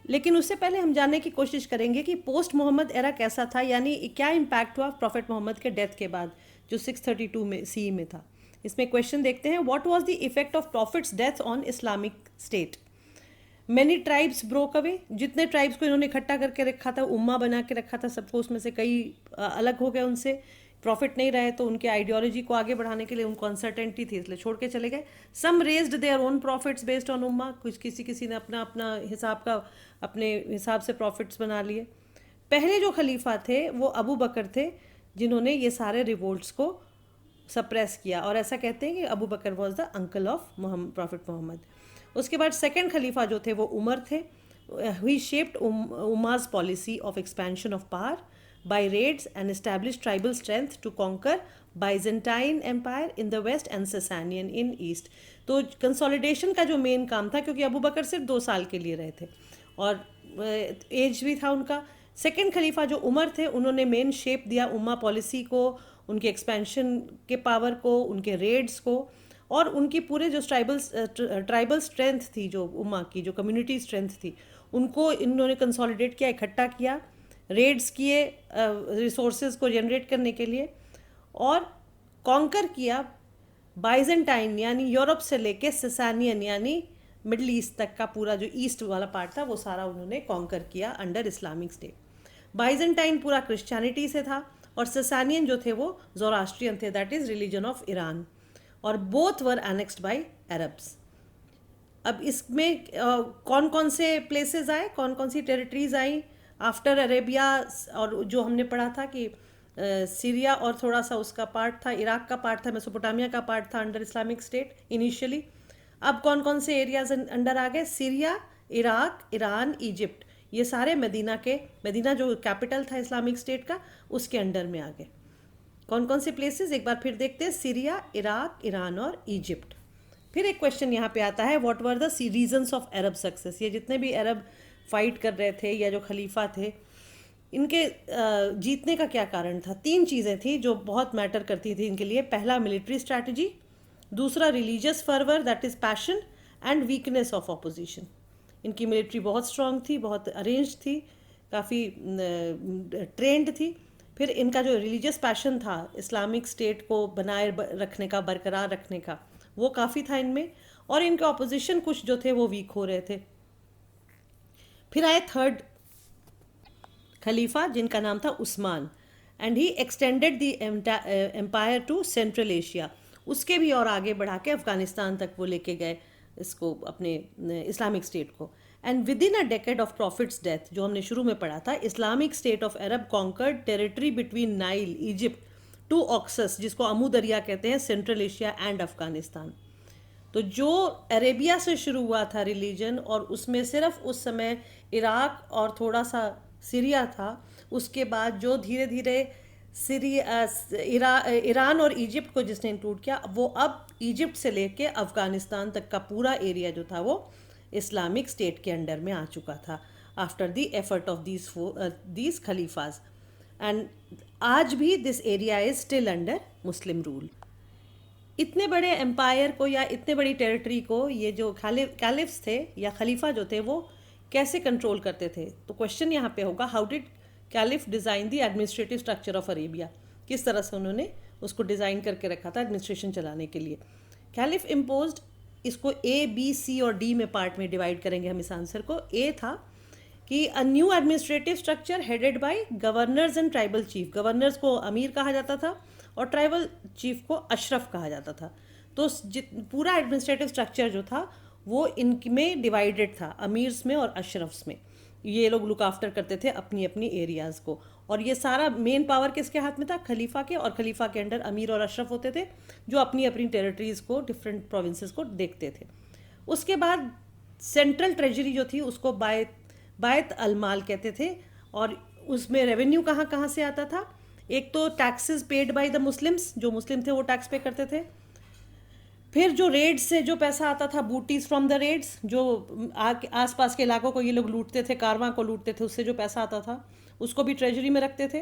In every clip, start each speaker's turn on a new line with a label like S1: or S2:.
S1: लेकिन उससे पहले हम जानने की कोशिश करेंगे कि पोस्ट मोहम्मद एरा कैसा था, यानी क्या इम्पैक्ट हुआ प्रॉफिट मोहम्मद के डेथ के बाद, जो 632 में सी में था। इसमें क्वेश्चन देखते हैं, what was the effect of prophet's death on Islamic state. Many tribes broke away, जितने ट्राइब्स को इन्होंने इकट्ठा करके रखा था, उम्मा बना के रखा था सबको, उसमें से कई अलग हो गए उनसे, प्रॉफिट नहीं रहे तो उनके आइडियोलॉजी को आगे बढ़ाने के लिए उनको अनसर्टेनिटी थी इसलिए छोड़ के चले गए। Some raised their own prophets based on उम्मा, कुछ किसी किसी ने अपना अपना हिसाब का अपने हिसाब से प्रॉफिट्स बना लिए। पहले जो खलीफा थे वो अबू बकर थे, जिन्होंने ये सारे रिवोल्ट्स को सप्रेस किया, और ऐसा कहते हैं कि Abu Bakr was the uncle of prophet Muhammad. उसके बाद सेकंड खलीफा जो थे वो उमर थे। He shaped Umar's policy of expansion of power by raids and establish tribal strength to conquer Byzantine empire in the west and Sasanian in east. तो consolidation का जो मेन काम था, क्योंकि अबू बकर सिर्फ 2 साल के लिए रहे थे और एज भी था उनका। सेकंड खलीफा जो उमर थे, उन्होंने मेन शेप दिया उम्मा पॉलिसी को, उनके एक्सपेंशन के पावर को, उनके रेड्स को, और उनकी पूरे जो ट्राइबल स्ट्रेंथ थी, जो उम्मा की जो कम्युनिटी स्ट्रेंथ थी, उनको इन्होंने कंसोलिडेट किया, इकट्ठा किया, रेड्स किए रिसोर्सेज को जनरेट करने के लिए, और कॉन्कर किया बाइजेंटाइन यानी यूरोप से लेके ससानियन यानी मिडल ईस्ट तक का पूरा जो ईस्ट वाला पार्ट था वो सारा उन्होंने कॉन्कर किया अंडर इस्लामिक स्टेट। बाइजेंटाइन पूरा क्रिश्चियनिटी से था, और ससानियन जो थे वो जोरास्ट्रियन थे, that is religion of Iran, और both were annexed by Arabs. अब इसमें कौन कौन से प्लेसेस आए, कौन कौन सी टेरिटरीज आई आफ्टर अरेबिया, और जो हमने पढ़ा था कि सीरिया और थोड़ा सा उसका पार्ट था, इराक का पार्ट था, मेसोपोटामिया का पार्ट था अंडर इस्लामिक स्टेट इनिशियली। अब कौन कौन से एरियाज अंडर आ गए, सीरिया, इराक, ईरान, इजिप्ट, ये सारे मदीना जो कैपिटल था इस्लामिक स्टेट का, उसके अंडर में आ गए। कौन कौन से प्लेसेस एक बार फिर देखते हैं, सीरिया, इराक, ईरान और इजिप्ट। फिर एक क्वेश्चन यहाँ पे आता है, what were the reasons of Arab success. ये जितने भी अरब फाइट कर रहे थे या जो खलीफा थे, इनके जीतने का क्या कारण था। 3 चीज़ें थी जो बहुत मैटर करती थी इनके लिए। पहला मिलिट्री स्ट्रैटेजी, दूसरा religious fervour that is passion, and weakness of opposition. इनकी मिलिट्री बहुत स्ट्रांग थी, बहुत अरेंज थी, काफ़ी ट्रेंड थी। फिर इनका जो रिलीजियस पैशन था इस्लामिक स्टेट को बनाए रखने का, बरकरार रखने का, वो काफ़ी था इनमें, और इनके ऑपोजिशन कुछ जो थे वो वीक हो रहे थे। फिर आए थर्ड खलीफा जिनका नाम था उस्मान, and he extended the empire to central Asia. उसके भी और आगे बढ़ा के अफगानिस्तान तक वो लेके गए इसको, अपने इस्लामिक स्टेट को। And within a decade of prophet's death, जो हमने शुरू में पढ़ा था, Islamic state of Arab conquered territory between Nile, Egypt to Oxus, जिसको अमू दरिया कहते हैं, सेंट्रल एशिया एंड अफगानिस्तान। तो जो अरेबिया से शुरू हुआ था रिलीजन, और उसमें सिर्फ उस समय इराक और थोड़ा सा सीरिया था, उसके बाद जो धीरे धीरे ईरान और इजिप्ट को जिसने इंक्लूड किया, वो अब इजिप्ट से लेके अफगानिस्तान तक का पूरा एरिया जो था वो इस्लामिक स्टेट के अंडर में आ चुका था after the effort of these खलीफाज। एंड आज भी this area is still under Muslim rule. इतने बड़े एम्पायर को या इतने बड़ी टेरिटरी को ये जो कैलिफ्स थे या खलीफा जो थे वो कैसे कंट्रोल करते थे। तो क्वेश्चन यहाँ पे होगा, how did caliph design the administrative structure of Arabia. किस तरह से उन्होंने उसको डिज़ाइन करके रखा था एडमिनिस्ट्रेशन चलाने के लिए। कैलिफ इम्पोज्ड, इसको ए बी सी और डी में पार्ट में डिवाइड करेंगे हम इस आंसर को। ए था कि a new administrative structure headed by governors and tribal chief. Governors को अमीर कहा जाता था और ट्राइबल चीफ को अशरफ कहा जाता था। तो पूरा एडमिनिस्ट्रेटिव स्ट्रक्चर जो था वो इनमें डिवाइडेड था, अमीर्स में और अशरफ्स में। ये लोग लुक आफ्टर करते थे अपनी अपनी एरियाज़ को, और ये सारा मेन पावर किसके हाथ में था, खलीफा के। और खलीफा के अंडर अमीर और अशरफ होते थे जो अपनी अपनी टेरिटरीज़ को, डिफरेंट प्रोविंसेस को देखते थे। उसके बाद सेंट्रल ट्रेजरी जो थी उसको बायत अलमाल कहते थे, और उसमें रेवेन्यू कहाँ कहाँ से आता था। एक तो taxes paid by the Muslims, जो मुस्लिम थे वो टैक्स पे करते थे। फिर जो रेड्स से जो पैसा आता था, बूटीज फ्रॉम द रेड्स, जो आसपास के इलाकों को ये लोग लूटते थे, कारवां को लूटते थे, उससे जो पैसा आता था उसको भी ट्रेजरी में रखते थे।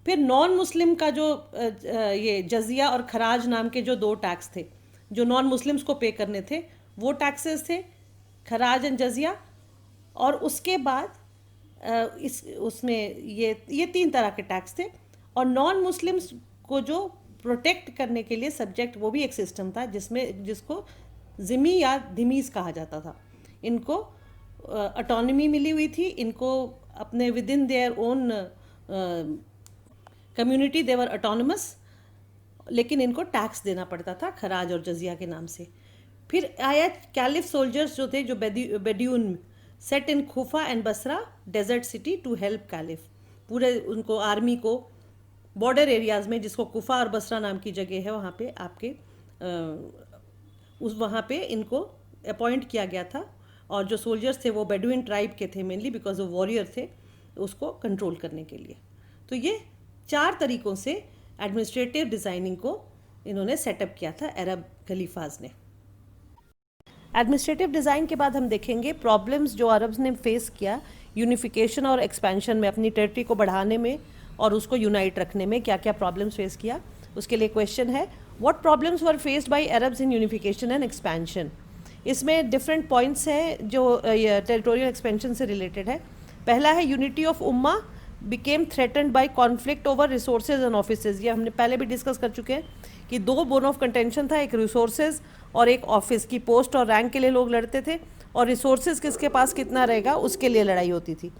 S1: फिर नॉन मुस्लिम का जो ये जजिया और खराज नाम के जो 2 टैक्स थे जो नॉन मुस्लिम्स को पे करने थे, वो टैक्सेस थे, खराज एंड जजिया। और उसके बाद इस उसमें ये 3 तरह के टैक्स थे। और नॉन मुस्लिम्स को जो प्रोटेक्ट करने के लिए सब्जेक्ट, वो भी एक सिस्टम था जिसको ज़िमी या धिमीज़ कहा जाता था। इनको ऑटोनॉमी मिली हुई थी, इनको अपने with in their own community they were autonomous, लेकिन इनको टैक्स देना पड़ता था खराज और जजिया के नाम से। फिर आया कैलिफ सोल्जर्स जो थे, जो Bedouin set in Kufa and Basra desert city to help caliph. पूरे उनको आर्मी को बॉर्डर एरियाज़ में, जिसको कुफा और बसरा नाम की जगह है, वहाँ पे आपके वहाँ पे इनको अपॉइंट किया गया था। और जो सोल्जर्स थे वो बेडुइन ट्राइब के थे मेनली, बिकॉज वो वॉरियर थे, उसको कंट्रोल करने के लिए। तो ये 4 तरीक़ों से एडमिनिस्ट्रेटिव डिज़ाइनिंग को इन्होंने सेटअप किया था अरब खलीफाज ने। एडमिनिस्ट्रेटिव डिज़ाइन के बाद हम देखेंगे प्रॉब्लम्स जो अरब्स ने फेस किया यूनिफिकेशन और एक्सपेंशन में, अपनी टेरिटरी को बढ़ाने में और उसको यूनाइट रखने में क्या क्या प्रॉब्लम्स फेस किया। उसके लिए क्वेश्चन है, what problems were faced by Arabs in unification and expansion. इसमें डिफरेंट पॉइंट्स हैं जो टेरिटोरियल एक्सपेंशन से रिलेटेड है। पहला है unity of Umma became threatened bye conflict over resources and offices. ये हमने पहले भी डिस्कस कर चुके हैं कि 2 बोन ऑफ कंटेंशन था, एक रिसोर्सेज और एक ऑफिस की पोस्ट और रैंक के लिए लोग लड़ते थे, और रिसोर्सेज किसके पास कितना रहेगा उसके लिए लड़ाई होती थी।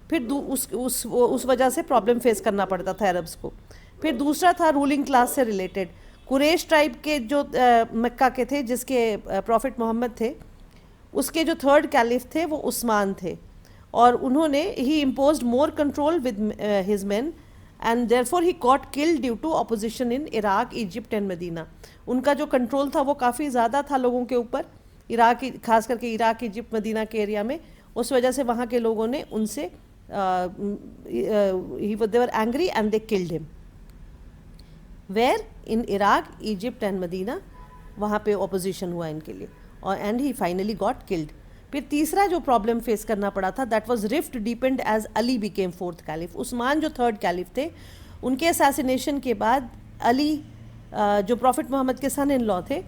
S1: फिर उस वजह से प्रॉब्लम फेस करना पड़ता था अरब्स को। फिर दूसरा था रूलिंग क्लास से रिलेटेड। कुरैश ट्राइब के जो मक्का के थे, जिसके प्रॉफिट मोहम्मद थे, उसके जो 3rd कैलिफ थे वो उस्मान थे, और उन्होंने he imposed more control with his man and therefore he got killed due to opposition in Iraq, Egypt and Medina. उनका जो कंट्रोल था वो काफ़ी ज़्यादा था लोगों के ऊपर, खास करके इराक, इजिप्ट, मदीना के एरिया में। उस वजह से वहाँ के लोगों ने उनसे they were angry and they killed him. Where in Iraq, Egypt and Medina, वहाँ पे opposition हुआ इनके लिए, और and he finally got killed. फिर तीसरा जो प्रॉब्लम फेस करना पड़ा था, that was rift deepened as Ali became 4th caliph. Usman जो 3rd कैलिफ थे, उनके असैसिनेशन के बाद अली जो प्रॉफिट मोहम्मद के सन इन लॉ थे,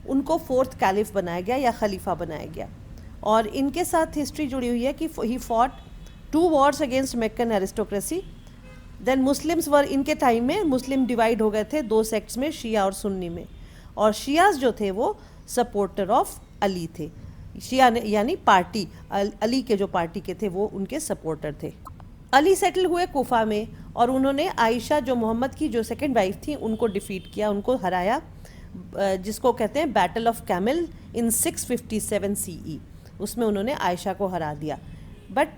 S1: उनको 4th कैलिफ बनाया गया या खलीफा बनाया गया। और इनके साथ हिस्ट्री जुड़ी हुई है कि he fought 2 wars against Meccan aristocracy. Then Muslims were, इनके टाइम में मुस्लिम डिवाइड हो गए थे 2 सेक्ट्स में, शिया और सुन्नी में, और शियाज जो थे वो सपोर्टर ऑफ अली थे। शिया यानी पार्टी, अली के जो पार्टी के थे वो उनके सपोर्टर थे। अली सेटल हुए कोफा में, और उन्होंने आयशा जो मोहम्मद की जो 2nd वाइफ थी उनको डिफीट किया, उनको हराया, जिसको कहते हैं battle of camel in 657 CE। उसमें उन्होंने आयशा को हरा दिया। But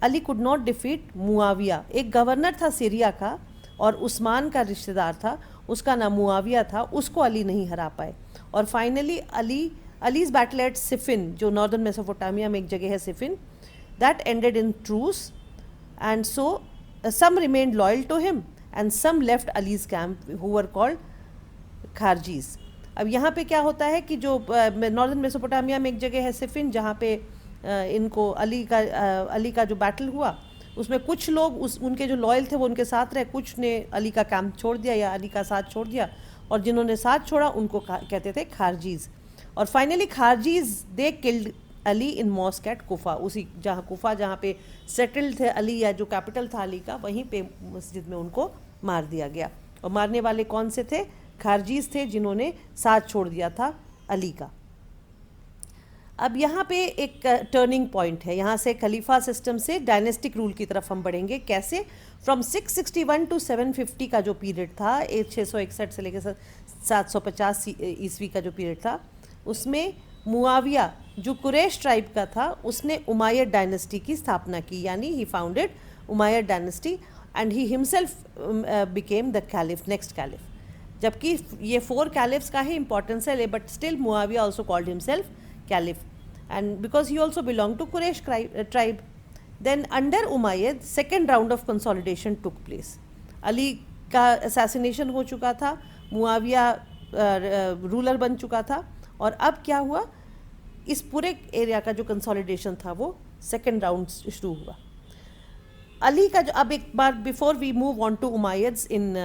S1: Ali could not defeat Muawiya, एक गवर्नर था सीरिया का और उस्मान का रिश्तेदार था, उसका नाम मुआविया था, उसको अली नहीं हरा पाए। और finally Ali's battle at Siffin, जो नॉर्दर्न मेसोपोटामिया में एक जगह है Siffin, that ended in truce, and so some remained loyal to him and some left Ali's camp who were called खारजीज। अब यहाँ पे क्या होता है कि जो नॉर्दर्न मेसोपोटामिया में एक जगह है सिफिन, जहाँ पे इनको अली का जो बैटल हुआ, उसमें कुछ लोग उनके जो लॉयल थे वो उनके साथ रहे, कुछ ने अली का कैंप छोड़ दिया या अली का साथ छोड़ दिया, और जिन्होंने साथ छोड़ा उनको कहते थे खारजीज। और finally Kharijis they killed Ali in mosque at Kufa, उसी कुफा जहाँ पे सेटल्ड थे अली, या जो कैपिटल था अली का, वहीं पे मस्जिद में उनको मार दिया गया। और मारने वाले कौन से थे? खारजीज थे, जिन्होंने साथ छोड़ दिया था अली का। अब यहाँ पे एक टर्निंग पॉइंट है, यहाँ से खलीफा सिस्टम से डायनेस्टिक रूल की तरफ हम बढ़ेंगे। कैसे? फ्रॉम 661 टू 750 का जो पीरियड था, 661 से लेकर 750 ईस्वी का जो पीरियड था, उसमें मुआविया जो कुरैश ट्राइब का था, उसने उमायद डायनेस्टी की स्थापना की, यानी he founded Umayyad dynasty and he himself became the caliph, next caliph. जबकि ये 4 कैलिफ्स का ही इंपॉर्टेंस है, but still Muawiya also called himself caliph, and because he also belonged to Quraysh tribe. Then under Umayyad second round of consolidation took place. Ali का assassination हो चुका था, Muawiya ruler बन चुका था, और अब क्या हुआ, इस पूरे एरिया का जो कंसोलिडेशन था वो सेकेंड राउंड शुरू हुआ। अली का जो, अब एक बार before we move on to Umayyads in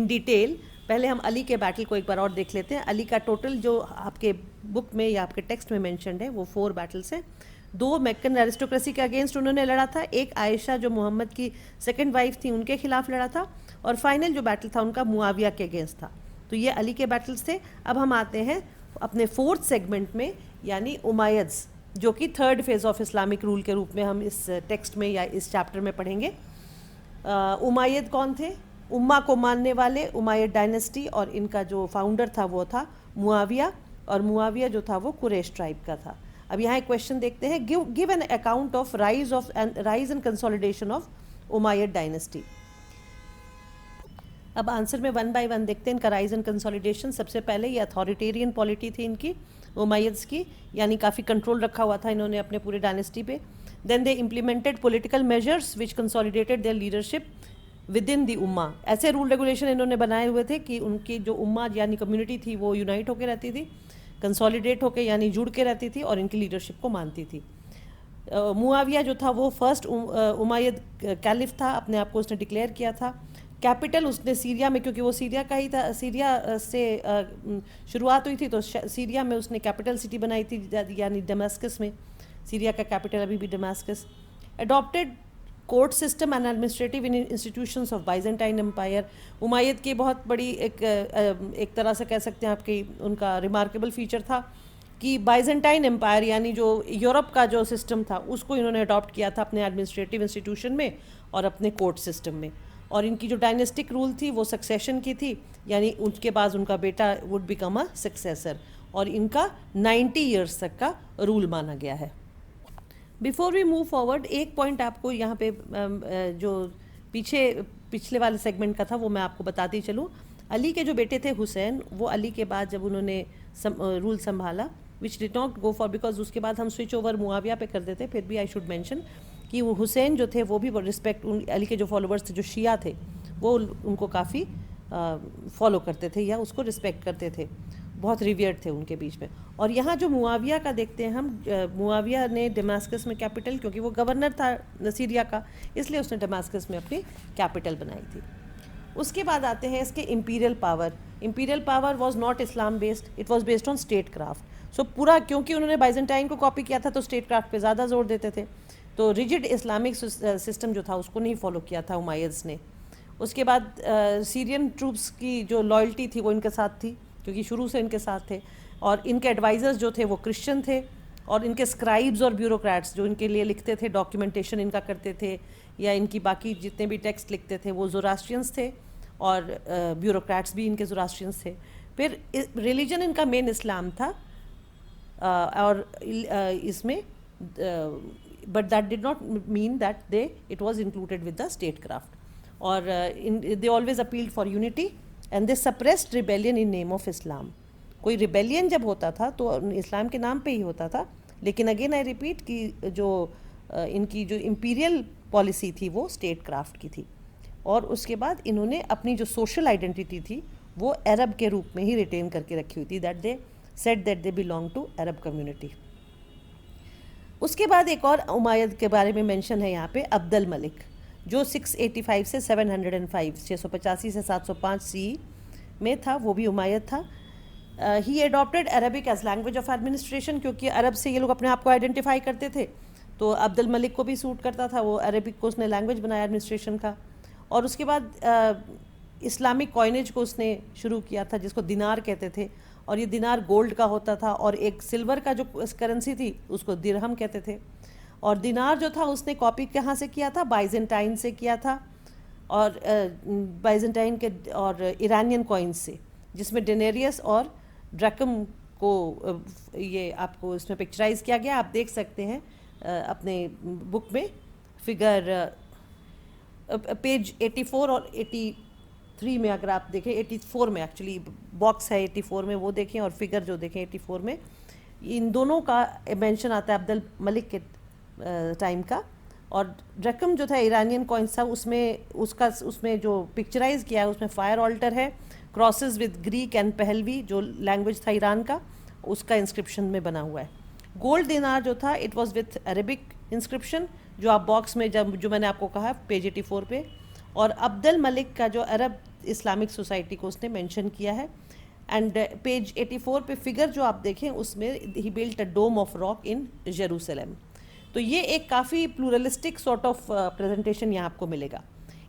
S1: detail, पहले हम अली के बैटल को एक बार और देख लेते हैं। अली का टोटल जो आपके बुक में या आपके टेक्स्ट में मेंशन्ड है वो 4 बैटल्स हैं। 2 मैक्कन एरिस्टोक्रेसी के अगेंस्ट उन्होंने लड़ा था, एक आयशा जो मोहम्मद की सेकंड वाइफ थी उनके खिलाफ लड़ा था, और फाइनल जो बैटल था उनका मुआविया के अगेंस्ट था। तो ये अली के बैटल्स थे। अब हम आते हैं अपने 4th सेगमेंट में, यानी उमायद्स, जो कि 3rd phase of Islamic rule के रूप में हम इस टेक्स्ट में या इस चैप्टर में पढ़ेंगे। उमायद कौन थे? उम्मा को मानने वाले, उमायद डायनेस्टी, और इनका जो फाउंडर था वो था मुआविया, और मुआविया जो था वो कुरैश ट्राइब का था। अब यहाँ एक क्वेश्चन देखते हैं, give an account of rise and consolidation of Umayyad dynasty. अब आंसर में 1 बाय 1 देखते हैं इनका राइज एंड कंसोलिडेशन। सबसे पहले ये अथॉरिटेरियन पॉलिटी थी इनकी, उमैयद्स की, यानी काफ़ी कंट्रोल रखा हुआ था इन्होंने अपने पूरे डायनेस्टी पे। Then they implemented political measures which consolidated their leadership within the उम्मा। ऐसे रूल रेगुलेशन इन्होंने बनाए हुए थे कि उनकी जो उम्मा यानी कम्युनिटी थी वो यूनाइट होकर रहती थी, कंसोलिडेट होकर यानी जुड़ के रहती थी और इनकी लीडरशिप को मानती थी। मुआविया जो था वो फर्स्ट उमैयद कैलिफ था, अपने आप को उसने डिक्लेयर किया था। कैपिटल उसने सीरिया में, क्योंकि वो सीरिया का ही था, सीरिया से शुरुआत हुई थी, तो सीरिया में उसने कैपिटल सिटी बनाई थी, यानी दमास्कस में। सीरिया का कैपिटल अभी भी Damascus. Adopted court system and administrative institutions of Byzantine empire. Umayyad की बहुत बड़ी एक तरह से कह सकते हैं आपकी उनका रिमार्केबल फीचर था कि बाइजेंटाइन एम्पायर यानी जो यूरोप का जो सिस्टम था उसको इन्होंने अडॉप्ट किया था अपने एडमिनिस्ट्रेटिव इंस्टीट्यूशन में और अपने कोर्ट सिस्टम में। और इनकी जो डायनेस्टिक रूल थी वो सक्सेशन की थी, यानी उसके बाद उनका बेटा वुड बिकम अ सक्सेसर, और इनका 90 ईयर्स तक का रूल माना गया है। बिफोर वी मूव फॉरवर्ड, एक पॉइंट आपको यहाँ पे जो पिछले वाले सेगमेंट का था वो मैं आपको बताती चलूँ। अली के जो बेटे थे हुसैन, वो अली के बाद जब उन्होंने रूल संभाला, which did not go for, because उसके बाद हम स्विच ओवर मुआविया पे कर देते, फिर भी आई शुड मेंशन कि वो हुसैन जो थे वो भी रिस्पेक्ट, अली के जो फॉलोअर्स थे, जो शिया थे, वो उनको काफ़ी फॉलो करते थे या उसको रिस्पेक्ट करते थे, बहुत रिवियर्ड थे उनके बीच में। और यहाँ जो मुआविया का देखते हैं हम, मुआविया ने दमास्कस में कैपिटल, क्योंकि वो गवर्नर था सीरिया का, इसलिए उसने दमास्कस में अपनी कैपिटल बनाई थी। उसके बाद आते हैं इसके imperial power. Imperial power was not Islam based, it was based on statecraft. So पूरा, क्योंकि उन्होंने बाइजेंटाइन को कॉपी किया था तो स्टेट क्राफ्ट पे ज़्यादा जोर देते थे, तो रिजिड इस्लामिक सिस्टम जो था उसको नहीं फॉलो किया था उमैयद्स ने। उसके बाद सीरियन ट्रूप्स की जो लॉयल्टी थी वो इनके साथ थी, क्योंकि शुरू से इनके साथ थे, और इनके एडवाइज़र्स जो थे वो क्रिश्चियन थे, और इनके स्क्राइब्स और ब्यूरोक्रेट्स जो इनके लिए लिखते थे, डॉक्यूमेंटेशन इनका करते थे, या इनकी बाकी जितने भी टेक्स्ट लिखते थे वो ज़ोरास्ट्रियंस थे, और ब्यूरोक्रेट्स भी इनके ज़ोरास्ट्रियंस थे। फिर रिलीजन इनका मेन इस्लाम था, और इसमें but that did not mean that it was included with the statecraft, or they always appealed for unity and they suppressed rebellion in name of Islam. कोई rebellion जब होता था तो इस्लाम के नाम पे ही होता था, लेकिन अगेन आई रिपीट कि जो इनकी जो imperial पॉलिसी थी वो स्टेट क्राफ्ट की थी। और उसके बाद इन्होंने अपनी जो सोशल आइडेंटिटी थी वो अरब के रूप में ही रिटेन करके रखी हुई थी, that they said that they belong to Arab community. उसके बाद एक और उमैयद के बारे में मेंशन है यहाँ पे, अब्दुल मलिक, जो 685 से 705, 685 से 705 सी में था, वो भी उमैयद था। He adopted Arabic as language of administration, क्योंकि अरब से ये लोग अपने आप को आइडेंटिफाई करते थे, तो अब्दुल मलिक को भी सूट करता था, वो अरबिक को उसने लैंग्वेज बनाया एडमिनिस्ट्रेशन का। और उसके बाद इस्लामिक कॉइनेज को उसने शुरू किया था, जिसको दिनार कहते थे, और ये दिनार गोल्ड का होता था, और एक सिल्वर का जो करेंसी थी उसको दिरहम कहते थे। और दिनार जो था उसने कॉपी कहाँ से किया था? बाइजेंटाइन से किया था, और बाइजेंटाइन के और ईरानियन कॉइन्स से, जिसमें डेनेरियस और ड्रैकम को ये आपको इसमें पिक्चराइज किया गया, आप देख सकते हैं अपने बुक में, फिगर पेज 84 और 83 में, अगर आप देखें 84 में, एक्चुअली बॉक्स है 84 में, वो देखें, और फिगर जो देखें 84 में, इन दोनों का मेंशन आता है अब्दुल मलिक के टाइम का। और ड्रैकम जो था ईरानियन कॉइन्स था, उसमें जो पिक्चराइज किया है उसमें फायर ऑल्टर है, crosses with Greek and Pahlavi जो लैंग्वेज था ईरान का, उसका इंस्क्रिप्शन में बना हुआ है। गोल्ड दिनार जो था it was with Arabic inscription, जो आप बॉक्स में जो मैंने आपको कहा पेज 84 पे। और अब्दुल मलिक का जो अरब इस्लामिक सोसाइटी को उसने मेंशन किया है। एंड पेज 84 पे फिगर जो आप देखें उसमें he built a Dome of Rock in Jerusalem. तो ये एक काफ़ी प्लूरलिस्टिक सॉर्ट ऑफ प्रेजेंटेशन यहाँ आपको मिलेगा।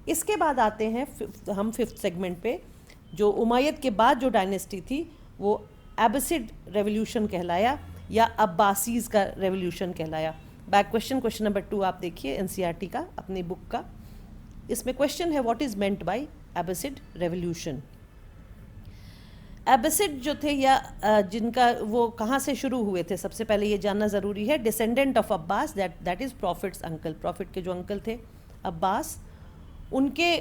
S1: इसके बाद आते हैं हम फिफ्थ सेगमेंट पे, जो उमैयद के बाद जो डायनेस्टी थी वो एबसिड रेवोल्यूशन कहलाया या अब्बासीज़ का रेवोल्यूशन कहलाया। बैक क्वेश्चन नंबर 2 आप देखिए एनसीईआरटी का अपनी बुक का। इसमें क्वेश्चन है what is meant by Abbasid revolution. Abbasid जो थे या जिनका वो कहाँ से शुरू हुए थे, सबसे पहले ये जानना ज़रूरी है। Descendant of Abbas, that is profits uncle, profit के जो अंकल थे अब्बास, उनके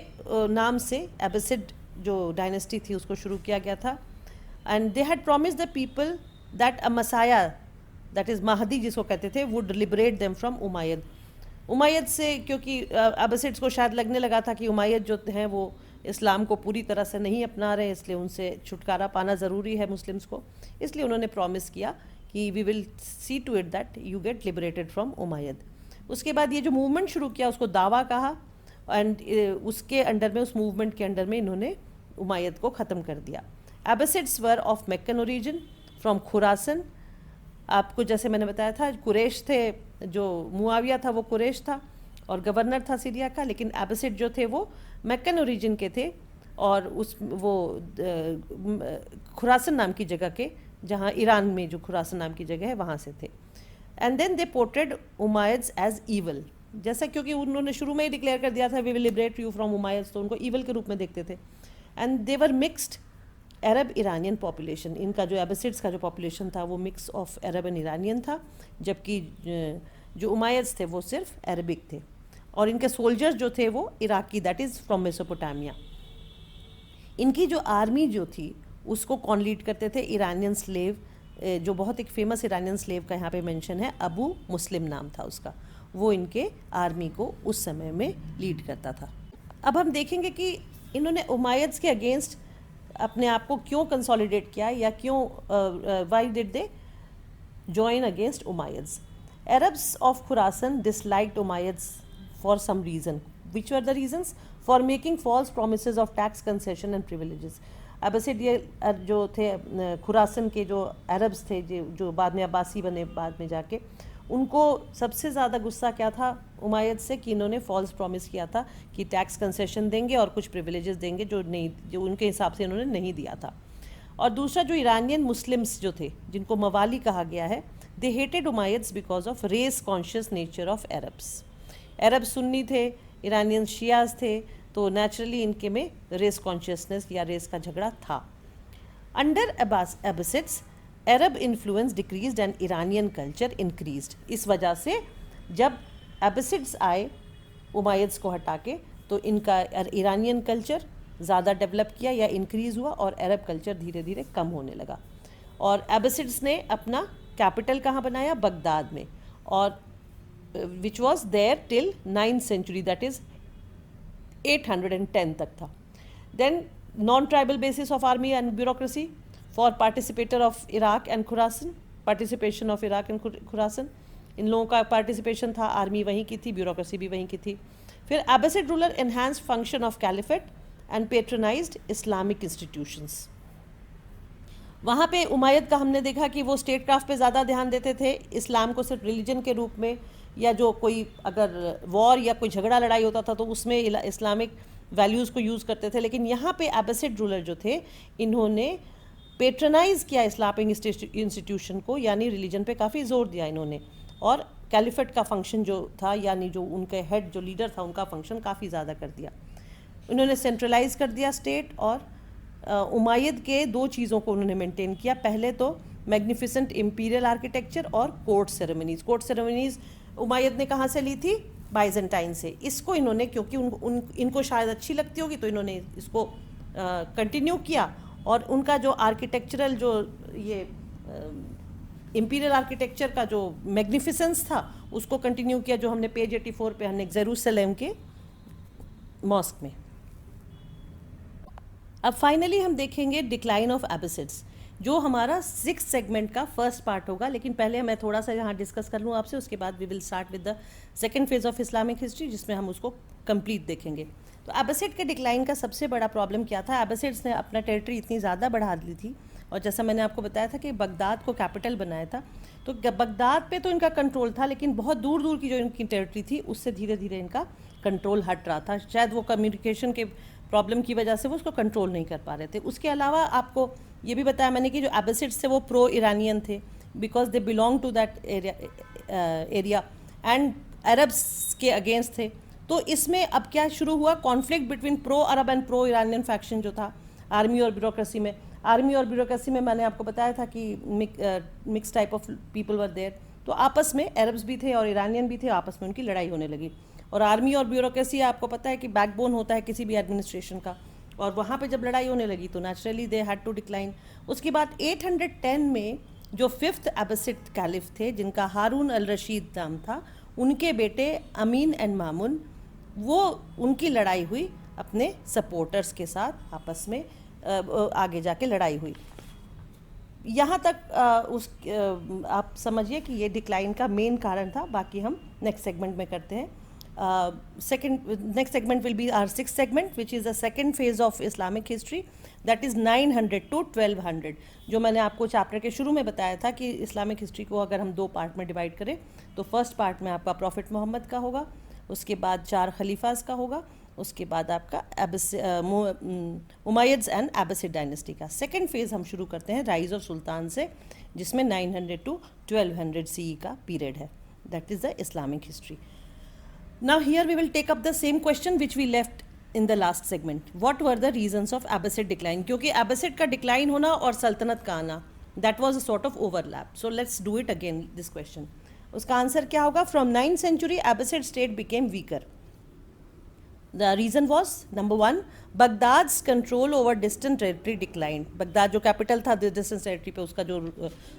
S1: नाम से एबसिड जो डायनेस्टी थी उसको शुरू किया गया था। And they had promised the people that a messiah, that is महदी जिसको कहते थे, would liberate them from Umayyad. Umayyad से क्योंकि अब्बासिड्स को शायद लगने लगा था कि उमैयद जो हैं वो इस्लाम को पूरी तरह से नहीं अपना रहे, इसलिए उनसे छुटकारा पाना ज़रूरी है मुस्लिम्स को, इसलिए उन्होंने प्रॉमिस किया कि we will see to it that you get liberated from Umayyad. उसके बाद ये जो मूवमेंट शुरू किया उसको दावा कहा, एंड उसके अंडर में, उस मूवमेंट के अंडर में इन्होंने उमैयद को ख़त्म कर दिया। Abbasids were of Meccan origin from Khurasan. आपको जैसे मैंने बताया था कुरैश थे, जो मुआविया था वो कुरैश था और गवर्नर था सीरिया का, लेकिन एबसिड जो थे वो मक्कन ओरिजिन के थे और खुरासन नाम की जगह के, जहाँ ईरान में जो खुरासन नाम की जगह है वहाँ से थे। And then they portrayed Umayyads as evil, जैसा क्योंकि उन्होंने शुरू में ही डिक्लेयर कर दिया था we will liberate you from Umayyads, तो उनको ईवल के रूप में देखते थे। And they were mixed Arab Iranian population, इनका जो एबसिड्स का जो पॉपुलेशन था वो mix of Arab and Iranian था, जबकि जो उमैयद्स थे वो सिर्फ अरबिक थे और इनके सोल्जर्स जो थे वो Iraqi, that is from Mesopotamia. इनकी जो आर्मी जो थी उसको कौन लीड करते थे? ईरानियन स्लेव, जो बहुत एक फेमस ईरानियन स्लेव का यहाँ पे मेंशन है, अबू मुस्लिम नाम था उसका, वो इनके आर्मी को उस समय में लीड करता था। अब हम देखेंगे कि इन्होंने उमैयद्स के अगेंस्ट अपने आप को क्यों कंसोलिडेट किया या क्यों, why did they join against Umayyads. Arabs of Khurasan disliked Umayyads for some reason. Which were the reasons? For making false promises of tax concession and privileges. अबसिड ये जो थे खुरासन के जो अरब्स थे जो बाद में अब्बासी बने बाद में जाके, उनको सबसे ज़्यादा गुस्सा क्या था उमैयद से कि इन्होंने फॉल्स प्रॉमिस किया था कि टैक्स कंसेशन देंगे और कुछ प्रिविलेजेस देंगे जो उनके हिसाब से इन्होंने नहीं दिया था। और दूसरा जो ईरानियन मुस्लिम्स जो थे जिनको मवाली कहा गया है, they hated Umayyads because of race conscious nature of Arabs. अरब सुन्नी थे, ईरानियन शियाज थे, तो नेचुरली इनके में रेस कॉन्शियसनेस या रेस का झगड़ा था। Under Abbasids Arab influence decreased and Iranian culture increased. इस वजह से जब अब्बासिड्स आए उमैयद्स को हटा के, तो इनका ईरानियन कल्चर ज़्यादा डेवलप किया या इंक्रीज़ हुआ और अरब कल्चर धीरे धीरे कम होने लगा। और अब्बासिड्स ने अपना कैपिटल कहाँ बनाया? बगदाद में, और which was there till 9th century, that is 810 तक था। Then non-tribal basis of army and bureaucracy for participator of Iraq and Khorasan, participation of Iraq and Khorasan, इन लोगों का पार्टिसिपेशन था, आर्मी वहीं की थी, ब्यूरोक्रेसी भी वहीं की थी। फिर Abbasid ruler enhance function of caliphate and patronised Islamic institutions. वहाँ पे उमैयद का हमने देखा कि वो स्टेट क्राफ्ट पे ज़्यादा ध्यान देते थे, इस्लाम को सिर्फ रिलीजन के रूप में, या जो कोई अगर वॉर या कोई झगड़ा लड़ाई होता था तो उसमें इस्लामिक वैल्यूज़ को यूज़ करते थे। लेकिन यहाँ पे अब्बासिड रूलर जो थे इन्होंने पेट्रनाइज़ किया इस्लामिक इंस्टीट्यूशन को, यानी रिलीजन पे काफ़ी ज़ोर दिया इन्होंने, और कैलिफेट का फंक्शन जो था, यानी जो उनके हेड जो लीडर था उनका फंक्शन काफ़ी ज़्यादा कर दिया। उन्होंने सेंट्रलाइज कर दिया स्टेट, और उमैयद के दो चीज़ों को उन्होंने मेंटेन किया। पहले तो मैग्निफिसेंट इम्पीरियल आर्किटेक्चर और court ceremonies. Court ceremonies Umayyad ने कहाँ से ली थी? बाइजेंटाइन से। इसको इन्होंने, क्योंकि इनको शायद अच्छी लगती होगी, तो इन्होंने इसको कंटिन्यू किया, और उनका जो आर्किटेक्चरल जो ये इम्पीरियल आर्किटेक्चर का जो मैग्निफिसेंस था उसको कंटिन्यू किया, जो हमने पेज 84 पे हमने जेरूसलम के मॉस्क में। अब फाइनली हम देखेंगे डिक्लाइन ऑफ अब्बासिड्स, जो हमारा 6th सेगमेंट का फर्स्ट पार्ट होगा। लेकिन पहले मैं थोड़ा सा यहाँ डिस्कस कर लूँ आपसे, उसके बाद we will start with the second phase of Islamic history, जिसमें हम उसको कंप्लीट देखेंगे। तो एबसिड के डिक्लाइन का सबसे बड़ा प्रॉब्लम क्या था, एबसिड्स ने अपना टेरिटरी इतनी ज़्यादा बढ़ा ली थी, और जैसा मैंने आपको बताया था कि बगदाद को कैपिटल बनाया था, तो बगदाद पे तो इनका कंट्रोल था, लेकिन बहुत दूर दूर की जो इनकी टेरिटरी थी उससे धीरे धीरे इनका कंट्रोल हट रहा था। शायद वो कम्युनिकेशन के प्रॉब्लम की वजह से वो उसको कंट्रोल नहीं कर पा रहे थे। उसके अलावा आपको ये भी बताया मैंने कि जो एबसिड्स थे वो प्रो ईरानियन थे, because they belong to that area and Arabs के अगेंस्ट थे। तो इसमें अब क्या शुरू हुआ, conflict between pro Arab and pro Iranian faction जो था आर्मी और ब्यूरोक्रेसी में। आर्मी और ब्यूरोक्रेसी में मैंने आपको बताया था कि mix type of people were there, तो आपस में अरब्स भी थे और ईरानियन भी थे, आपस में उनकी लड़ाई होने लगी। और आर्मी और ब्यूरोक्रेसी आपको पता है कि बैकबोन होता है किसी भी एडमिनिस्ट्रेशन का, और वहाँ पे जब लड़ाई होने लगी तो naturally they had to decline. उसके बाद 810 में जो फिफ्थ एबसिड कैलिफ थे जिनका हारून अल रशीद नाम था, उनके बेटे अमीन एंड मामुन, वो उनकी लड़ाई हुई अपने सपोर्टर्स के साथ, आपस में आगे जाके लड़ाई हुई। यहाँ तक आप समझिए कि ये डिक्लाइन का मेन कारण था। बाकी हम नेक्स्ट सेगमेंट में करते हैं। Next segment will be our sixth segment which is the second phase of Islamic history, that is 900 to 1200। जो मैंने आपको चैप्टर के शुरू में बताया था कि इस्लामिक हिस्ट्री को अगर हम दो पार्ट में डिवाइड करें तो फर्स्ट पार्ट में आपका प्रॉफिट मोहम्मद का होगा, उसके बाद 4 खलीफाज का होगा, उसके बाद आपका उमैयद्स एंड एबसिड डायनेस्टी का। सेकेंड फेज़ हम शुरू करते हैं राइज ऑफ सुल्तान से, जिसमें 900 to 1200 CE का पीरियड है। That is the Islamic history. Now here we will take up the same question which we left in the last segment. What were the reasons of Abbasid decline? क्योंकि Abbasid का decline होना और सल्तनत का आना, that was a sort of overlap. So let's do it again this question. उसका answer क्या होगा? From 9th century Abbasid state became weaker. The reason was number 1, Baghdad's control over distant territory declined. Baghdad जो capital था distant territory पे उसका जो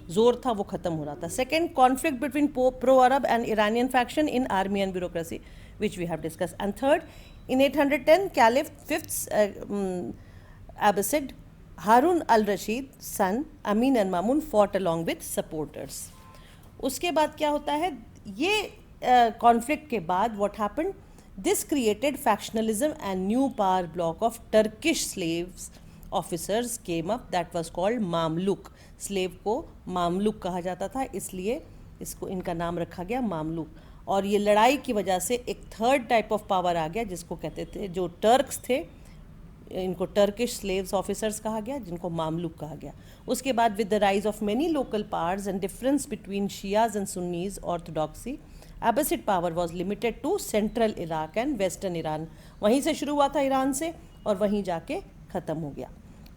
S1: जोर था वो खत्म हो रहा था. Second, conflict between pro-Arab and Iranian faction in army and bureaucracy, which we have discussed. And third, in 810, Caliph 5th Abbasid Harun al-Rashid son Amin and Mamun fought along with supporters. उसके बाद क्या होता है, ये conflict के बाद what happened? This created factionalism and new power block of Turkish slaves officers came up that was called Mamluk. Slave को Mamluk कहा जाता था, इसलिए इसको इनका नाम रखा गया मामलुक। और ये लड़ाई की वजह से एक थर्ड टाइप ऑफ पावर आ गया जिसको कहते थे, जो टर्क्स थे इनको टर्किश स्लेव्स ऑफिसर्स कहा गया, जिनको मामलुक कहा गया। उसके बाद with the rise of many local powers and difference between Shias and Sunnis orthodoxy, Abbasid power was limited to central Iraq and western Iran. वहीं से शुरू हुआ था ईरान से और वहीं जाके ख़त्म हो गया।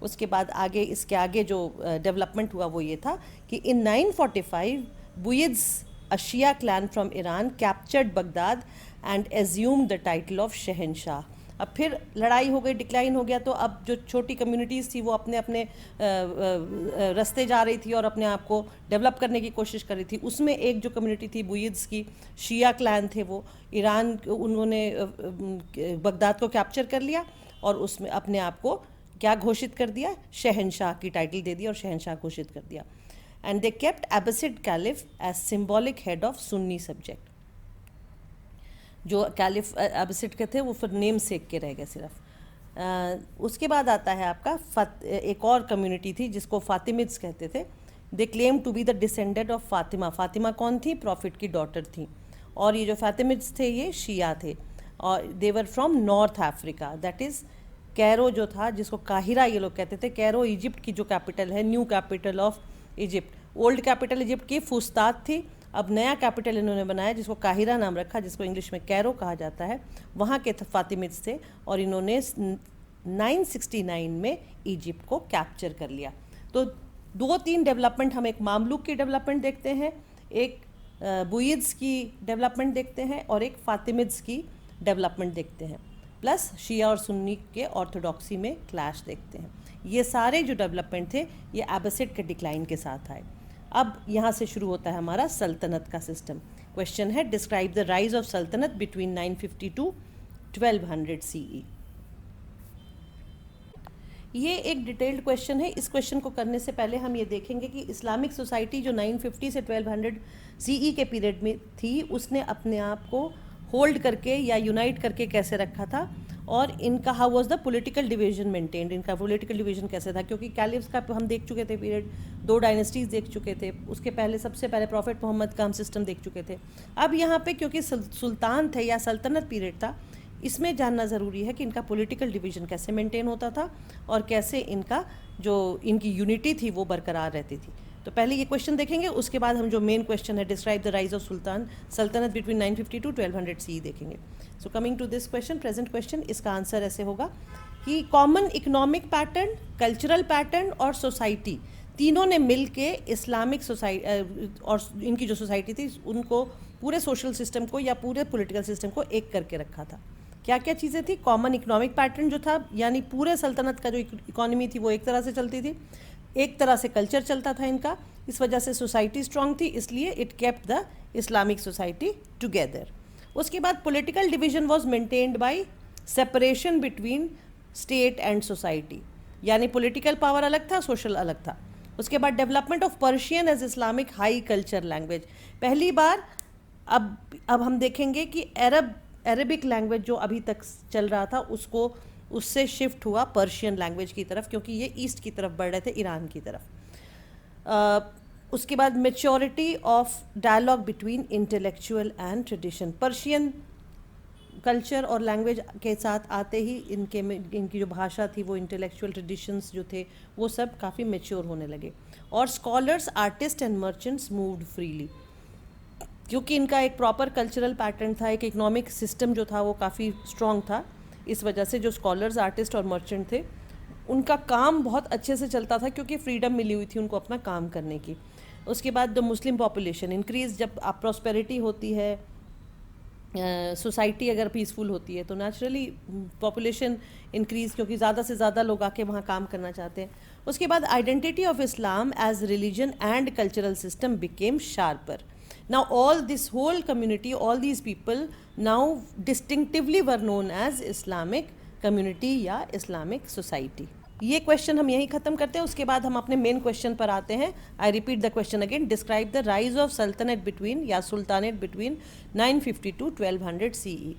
S1: उसके बाद आगे इसके आगे जो डेवलपमेंट हुआ वो ये था कि इन 945 बुयद्स a Shia clan from Iran captured Baghdad and assumed the title of शहनशाह। अब फिर लड़ाई हो गई, डिक्लाइन हो गया, तो अब जो छोटी कम्युनिटीज़ थी वो अपने अपने रास्ते जा रही थी और अपने आप को डेवलप करने की कोशिश कर रही थी। उसमें एक जो कम्युनिटी थी बुयद्स की, शिया क्लैन थे वो, ईरान उन्होंने बगदाद को कैप्चर कर लिया और उसमें अपने आप को क्या घोषित कर दिया, शहनशाह की टाइटल दे दी और शहनशाह घोषित कर दिया। And they kept Abbasid caliph as symbolic head of Sunni subject. जो कैलिफ एबसिड के थे वो फिर नेम सेक के रह गए सिर्फ। उसके बाद आता है आपका एक और कम्युनिटी थी जिसको फातिमिड्स कहते थे। They claim to be the descendant of Fatima. Fatima कौन थी? प्रॉफिट की डॉटर थी। और ये जो फातिमिड्स थे ये शिया थे और they were from North Africa, that is Cairo जो था, जिसको काहिरा ये लोग कहते थे। कैरो इजिप्ट की जो कैपिटल है, new capital of Egypt. Old capital Egypt की फुस्तात थी, अब नया कैपिटल इन्होंने बनाया जिसको काहिरा नाम रखा, जिसको इंग्लिश में कैरो कहा जाता है। वहाँ के फातिमिड्स थे और इन्होंने 969 में इजिप्ट को कैप्चर कर लिया। तो 2-3 डेवलपमेंट हम एक मामलुक की डेवलपमेंट देखते हैं, एक बुयद्स की डेवलपमेंट देखते हैं और एक फातिमिड्स की डेवलपमेंट देखते हैं, प्लस शिया और सुन्नी के ऑर्थोडॉक्सी में क्लैश देखते हैं। ये सारे जो डेवलपमेंट थे ये एबसिड के डिक्लाइन के साथ आए। अब यहाँ से शुरू होता है हमारा सल्तनत का सिस्टम। क्वेश्चन है, डिस्क्राइब द राइज ऑफ सल्तनत बिटवीन 950 to 1200 CE। ये एक डिटेल्ड क्वेश्चन है। इस क्वेश्चन को करने से पहले हम ये देखेंगे कि इस्लामिक सोसाइटी जो 950 से 1200 CE के पीरियड में थी, उसने अपने आप को होल्ड करके या यूनाइट करके कैसे रखा था। और इनका how was the political division maintained, इनका पॉलिटिकल डिवीजन कैसे था, क्योंकि कैलिफ्स का हम देख चुके थे पीरियड, 2 डायनेस्टीज़ देख चुके थे, उसके पहले सबसे पहले प्रॉफिट मोहम्मद का हम सिस्टम देख चुके थे। अब यहाँ पे क्योंकि सुल्तान थे या सल्तनत पीरियड था, इसमें जानना ज़रूरी है कि इनका पॉलिटिकल डिवीजन कैसे मेंटेन होता था और कैसे इनका जो इनकी यूनिटी थी वो बरकरार रहती थी। तो पहले ये क्वेश्चन देखेंगे, उसके बाद हम जो मेन क्वेश्चन है describe the rise of sultan sultanate between 950 to 1200 C देखेंगे। So coming to this question, present question, इसका आंसर ऐसे होगा कि common economic pattern, cultural pattern और सोसाइटी तीनों ने मिल के इस्लामिक सोसाइटी और इनकी जो सोसाइटी थी उनको पूरे सोशल सिस्टम को या पूरे पॉलिटिकल सिस्टम को एक करके रखा था। क्या क्या चीज़ें थी? कॉमन इकोनॉमिक पैटर्न जो था, यानी पूरे सल्तनत का जो इकोनॉमी थी वो एक तरह से चलती थी, एक तरह से कल्चर चलता था इनका, इस वजह से सोसाइटी स्ट्रांग थी, इसलिए it kept the Islamic society together. उसके बाद political division was maintained by separation between state and society, यानी पॉलिटिकल पावर अलग था, सोशल अलग था। उसके बाद development of Persian as Islamic high culture language, पहली बार अब हम देखेंगे कि अरबिक लैंग्वेज जो अभी तक चल रहा था उससे शिफ्ट हुआ पर्शियन लैंग्वेज की तरफ, क्योंकि ये ईस्ट की तरफ बढ़ रहे थे, ईरान की तरफ। उसके बाद maturity of dialogue between intellectual and tradition, Persian culture और लैंग्वेज के साथ आते ही इनकी जो भाषा थी वो इंटेलेक्चुअल ट्रेडिशंस जो थे वो सब काफ़ी मेच्योर होने लगे। और scholars, artist and merchants moved freely, क्योंकि इनका एक प्रॉपर कल्चरल पैटर्न था, एक इकोनॉमिक सिस्टम जो था वो काफ़ी स्ट्रॉन्ग था, इस वजह से जो स्कॉलर्स, आर्टिस्ट और मर्चेंट थे उनका काम बहुत अच्छे से चलता था, क्योंकि फ्रीडम मिली हुई थी उनको अपना काम करने की। उसके बाद द मुस्लिम पॉपुलेशन इंक्रीज, जब आप प्रॉस्पेरिटी होती है, सोसाइटी अगर पीसफुल होती है तो नेचुरली पॉपुलेशन इंक्रीज, क्योंकि ज़्यादा से ज़्यादा लोग आके वहाँ काम करना चाहते हैं। उसके बाद identity of Islam as religion and cultural system became sharper. Now all this whole community, all these people now distinctively were known as Islamic community या Islamic society। ये क्वेश्चन हम यहीं ख़त्म करते हैं, उसके बाद हम अपने मेन क्वेश्चन पर आते हैं। I repeat the question again, describe the rise of सल्तनत बिटवीन या सुल्तानेट बिटवीन 950 टू 1200 CE।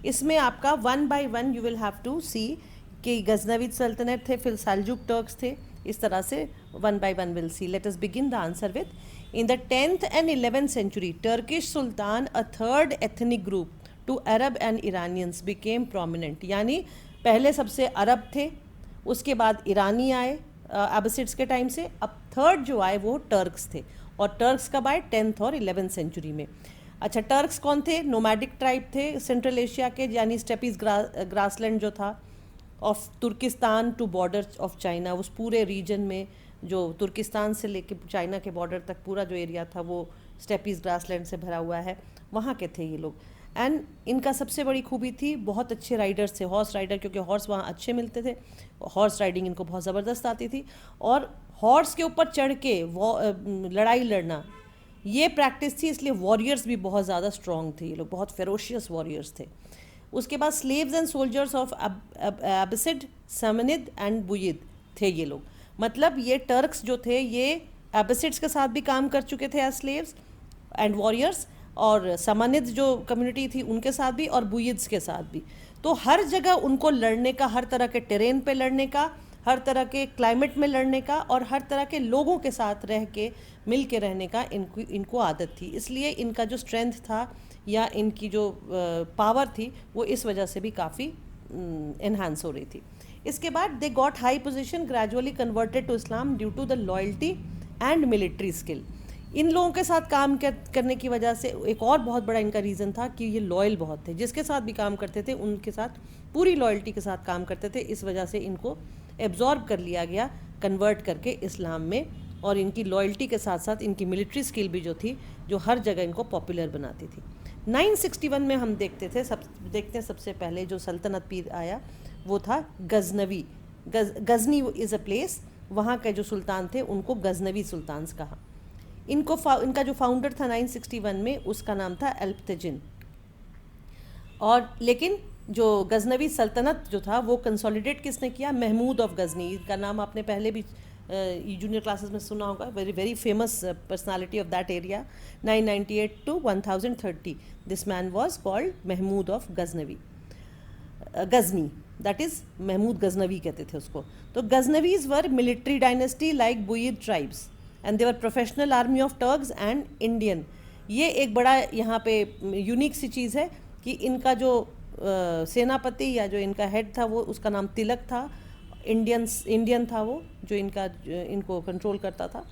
S1: इसमें आपका one by one you will have to see कि गजनवीद सल्तनत थे, फिर सेल्जुक टर्क्स थे, इस तरह से one by one will see. Let us begin the answer with, in the 10th and 11th century, Turkish Sultan, a third ethnic group to Arab and Iranians, became prominent। यानी पहले सबसे अरब थे, उसके बाद ईरानी आए अब्बासिड्स के टाइम से, अब थर्ड जो आए वो टर्क्स थे। और टर्क्स कब आए? 10th और 11th सेंचुरी में। अच्छा, टर्क्स कौन थे? नोमैडिक ट्राइब थे सेंट्रल एशिया के, यानी स्टेपीज ग्रासलैंड जो था of Turkistan to border of China, उस पूरे रीजन में जो तुर्किस्तान से लेके चाइना के बॉर्डर तक पूरा जो एरिया था वो स्टेपीज ग्रासलैंड से भरा हुआ है, वहाँ के थे ये लोग। एंड इनका सबसे बड़ी खूबी थी, बहुत अच्छे राइडर्स थे, हॉर्स राइडर, क्योंकि हॉर्स वहाँ अच्छे मिलते थे, हॉर्स राइडिंग इनको बहुत ज़बरदस्त आती थी। और हॉर्स के ऊपर चढ़ के लड़ाई लड़ना ये प्रैक्टिस थी, इसलिए वॉरियर्स भी बहुत ज़्यादा स्ट्रॉन्ग थे, ये लोग बहुत फेरोशियस वॉरियर्स थे। उसके बाद slaves and soldiers of Abbasid, Samanid and Buyid थे ये लोग। मतलब ये टर्क्स जो थे ये अब्बासिड्स के साथ भी काम कर चुके थे एज स्लेव्स एंड वॉरियर्स, और समनिद जो कम्युनिटी थी उनके साथ भी, और बुयिद्स के साथ भी। तो हर जगह उनको लड़ने का, हर तरह के टेरेन पे लड़ने का, हर तरह के क्लाइमेट में लड़ने का, और हर तरह के लोगों के साथ रह के मिल के रहने का इनको आदत थी। इसलिए इनका जो स्ट्रेंथ था या इनकी जो पावर थी वो इस वजह से भी काफ़ी एनहांस हो रही थी। इसके बाद they got high position, gradually converted to Islam due to the loyalty and military skill. इन लोगों के साथ काम करने की वजह से एक और बहुत बड़ा इनका रीज़न था कि ये लॉयल बहुत थे, जिसके साथ भी काम करते थे उनके साथ पूरी लॉयल्टी के साथ काम करते थे, इस वजह से इनको एब्जॉर्ब कर लिया गया कन्वर्ट करके इस्लाम में। और इनकी लॉयल्टी के साथ साथ इनकी मिलिट्री स्किल भी जो थी, जो हर जगह इनको पॉपुलर बनाती थी। 961 में हम देखते हैं सबसे पहले जो सल्तनत पीर आया वो था Ghaznavi. Ghazni is a place, वहाँ के जो सुल्तान थे उनको गजनवी सुल्तान्स कहा। इनका जो फाउंडर था 961 में उसका नाम था अल्पतजिन। और लेकिन जो गजनवी सल्तनत जो था वो कंसोलिडेट किसने किया? महमूद ऑफ गजनी। इनका नाम आपने पहले भी जूनियर क्लासेस में सुना होगा, very famous personality of that area. 998 to 1030 this man was called Mahmud of Ghaznavi. Ghazni, that is Mahmud Ghaznavi कहते थे उसको। तो Ghaznavis were military dynasty like Buyid tribes and they were professional army of Turks and Indian. ये एक बड़ा यहाँ पे यूनिक सी चीज़ है कि इनका जो सेनापति या जो इनका हेड था वो, उसका नाम तिलक था, इंडियन था वो, जो इनको कंट्रोल करता था।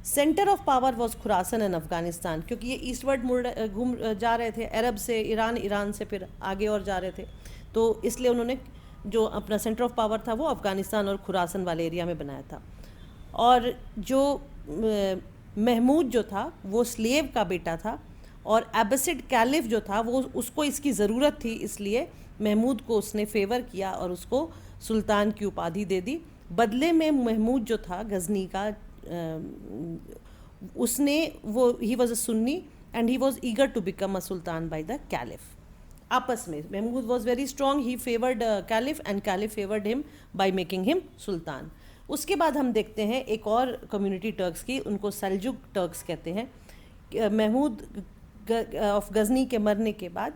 S1: Centre of power was Khurasan and Afghanistan, क्योंकि ये ईस्टवर्ड घूम जा रहे थे, अरब से ईरान से फिर आगे और जा रहे थे, तो इसलिए उन्होंने जो अपना सेंटर ऑफ पावर था वो अफ़गानिस्तान और खुरासन वाले एरिया में बनाया था। और जो महमूद जो था वो स्लेव का बेटा था, और एबसिड कैलिफ जो था वो, उसको इसकी ज़रूरत थी, इसलिए महमूद को उसने फेवर किया और उसको सुल्तान की उपाधि दे दी। बदले में महमूद जो था गजनी का, उसने वो, he was a Sunni and he was eager to become a sultan by the caliph. आपस में Mahmud was very strong, he favoured caliph and caliph favoured him by making him sultan. उसके बाद हम देखते हैं एक और कम्युनिटी टर्क्स की, उनको सल्जुक टर्क्स कहते हैं। महमूद ऑफ गजनी के मरने के बाद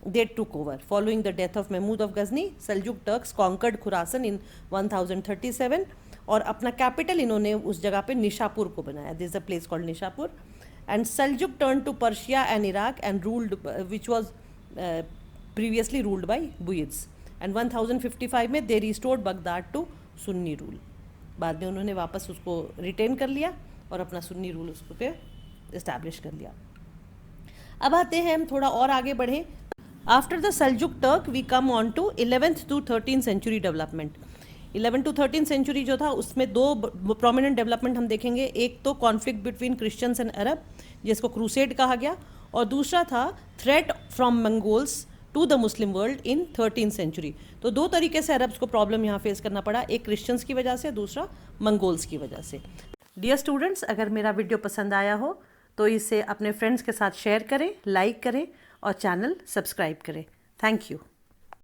S1: they took over. Following the death of Mahmud of Ghazni, Seljuk Turks conquered Khurasan in 1037 और अपना कैपिटल इन्होंने उस जगह पे निशापुर को बनाया। There is a place called Nishapur. And Seljuk turned to Persia and Iraq and ruled, which was previously ruled by Buyids. And 1055 में they restored Baghdad to Sunni rule. बाद में उन्होंने वापस उसको रिटेन कर लिया और अपना सुन्नी रूल उसको पे इस्टेब्लिश कर लिया। अब आते हैं हम थोड़ा और आगे बढ़ें। After the Seljuk Turk we come on to 11th to 13th century development. 11 to 13 century जो था उसमें दो प्रोमिनेंट डेवलपमेंट हम देखेंगे। एक तो conflict between Christians and Arab, जिसको क्रूसेड कहा गया, और दूसरा था threat from Mongols to the Muslim world in 13th century. तो दो तरीके से अरब्स को प्रॉब्लम यहाँ फेस करना पड़ा, एक क्रिश्चियंस की वजह से, दूसरा मंगोल्स की वजह से। डियर स्टूडेंट्स, अगर मेरा वीडियो पसंद आया हो तो इसे अपने फ्रेंड्स के साथ शेयर करें, लाइक करें और चैनल सब्सक्राइब करें। Thank you.